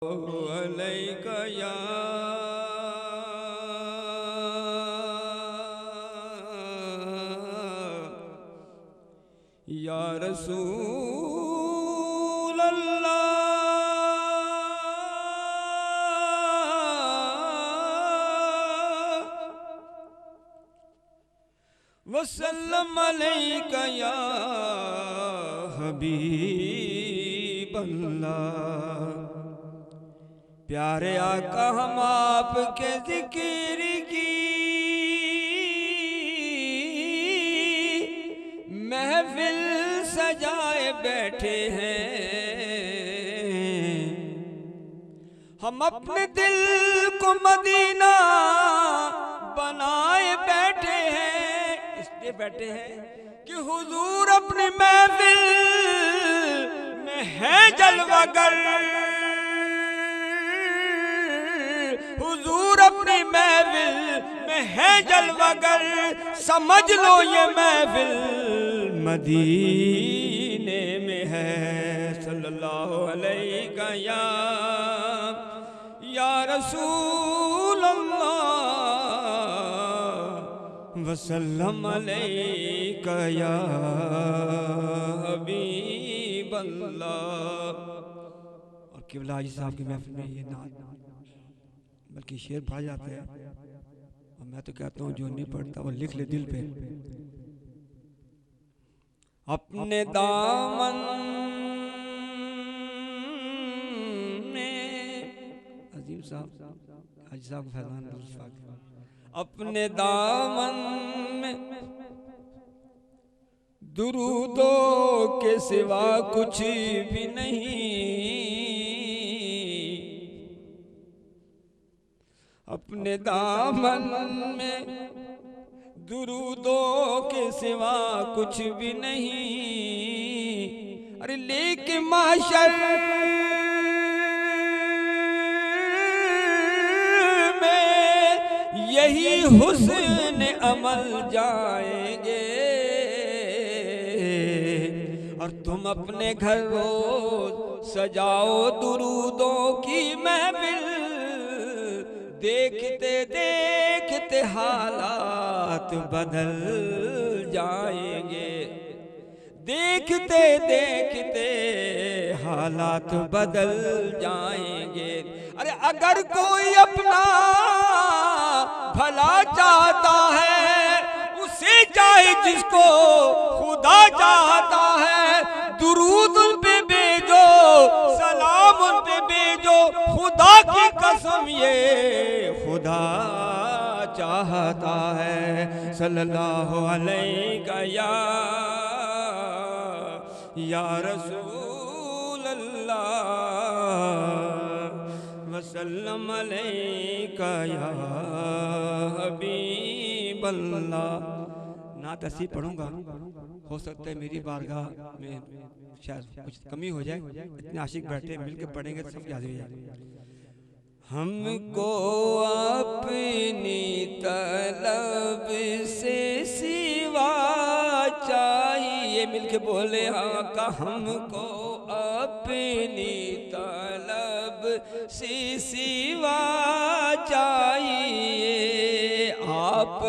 अलैका या रसूल अल्लाह वसल्लम अलैका या हबीब अल्लाह। प्यारे आका हम आपके जिक्र की महफिल सजाए बैठे हैं। हम अपने दिल को मदीना बनाए बैठे हैं। इसलिए बैठे हैं कि हुजूर अपनी महफिल में है जलवागर। हुजूर अपनी महफिल में है जलवागर। समझ लो ये महफिल मदीने में है। सल्लल्लाहु अलैका या रसूल अल्लाह वसल्लम अलैका या हबीब अल्लाह। और क़िबला हाजी साहब की महफिल में ये नात बल्कि शेर पढ़ा जाता है और मैं तो कहता हूँ जो नहीं पढ़ता वो लिख ले दिल पे। अपने दामन में अजीम साहब हाजी साहब फैजान अपने दामन में दुरूदों के सिवा कुछ भी नहीं। अपने दामन में दुरूदों के सिवा कुछ भी नहीं। अरे लेकिन माशर में यही हुस्न अमल जाएंगे। और तुम अपने घर रोज सजाओ दुरूदों की महफिल। देखते देखते हालात बदल जाएंगे। देखते देखते हालात बदल जाएंगे। अरे अगर कोई अपना भला चाहता है उसे चाहे जिसको खुदा चाहता है। दुरूद उन पे भेजो सलाम उन पे भेजो। खुदा की कसम ये खुदा चाहता है। सल्लल्लाहु अलैका या रसूल अल्लाह वसल्लम अलैका या हबीब अल्लाह। नात ऐसी पढ़ूंगा हो सकता है मेरी बारगाह में शायद कुछ कमी हो जाए। इतने आशिक बैठे मिलकर पढ़ेंगे तो सब याद हो जाए। हमको अपनी तलब से सिवा चाहिए। मिलके बोले हाँ का हमको अपनी तलब से सिवा चाहिए। आप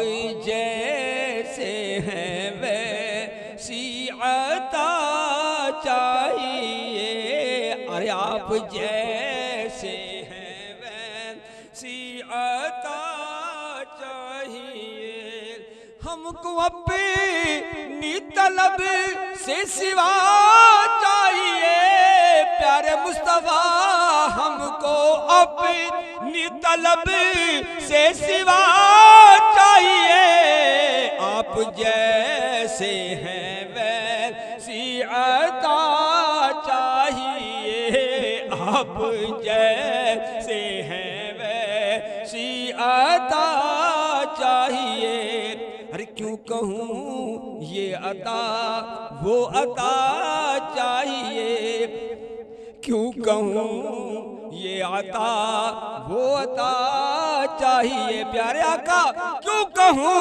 जैसे हैं वैसी अता चाहिए। अरे आप जैसे अता चाहिए। हमको अपनी तलब से सिवा चाहिए। प्यारे मुस्तफा हमको अपनी तलब से सिवा चाहिए। आप जैसे हैं वैसी अता चाहिए। आप जैसे हैं अता चाहिए। अरे क्यों कहूँ ये अता वो अता चाहिए। क्यों कहूँ ये अता वो अता चाहिए। प्यारे आका क्यों कहूँ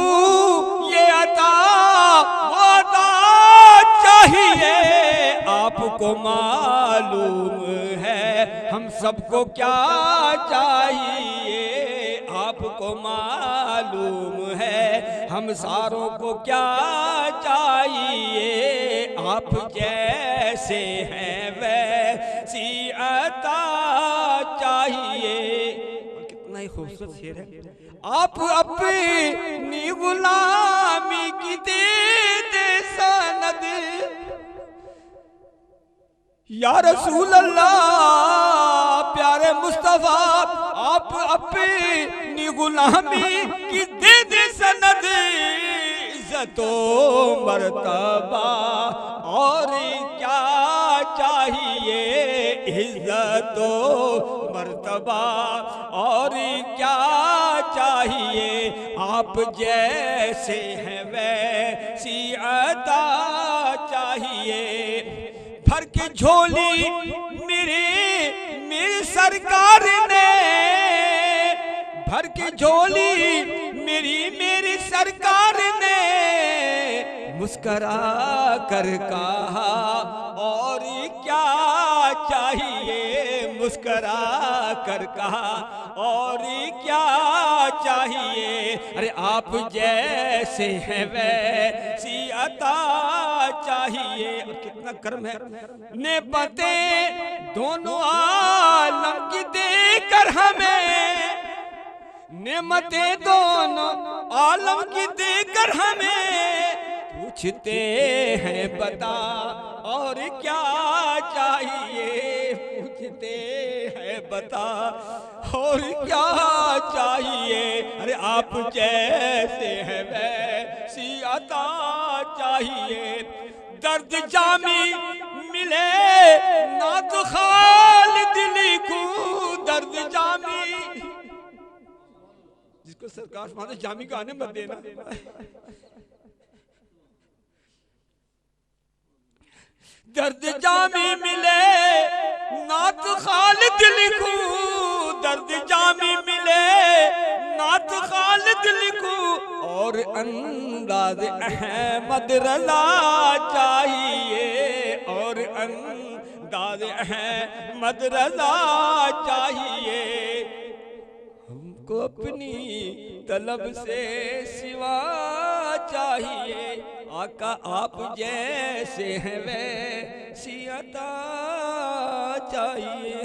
ये अता वो अता चाहिए। चाहिए, आपको मालूम है हम सबको क्या चाहिए, आपको मालूम है हम सारों को क्या चाहिए, आप जैसे हैं वैसी अता चाहिए। कितना ही खूबसूरत शेर है। आप अपनी गुलामी की दे सनद, या रसूल अल्लाह प्यारे मुस्तफा, आप अपनी गुलामी की दे सनद, इज्जतो मर्तबा और क्या चाहिए, इज्जतो मर्तबा और क्या चाहिए, आप जैसे हैं वैसी अता चाहिए। भर के झोली मेरी सरकार ने, भर के झोली मेरी सरकार ने, मुस्करा कर कहा और क्या चाहिए, मुस्करा कर कहा और क्या चाहिए, अरे आप जैसे हैं वैसी अता चाहिए। और कितना कर्म है, नेमते दोनों आलम की देकर हमें, नेमते दोनों आलम की देकर हमें, पूछते हैं बता और क्या चाहिए, पूछते हैं बता और क्या चाहिए, अरे आप जैसे हैं वैसी अता चाहिए। दर्द जामी मिले ना तो खालिद लिखूं, दर्द जामी, जिसको सरकार माने जामी गाने मत देना, दर्द जामी मिले नात खालिद लिखूं, दर्द जामी मिले नात खालिद लिखूं, और अंदाज अहमद रजा चाहिए, और अंदाज अहमद रजा चाहिए। हमको अपनी तलब से सिवा चाहिए, आका आप जैसे हैं वैसी अता चाहिए।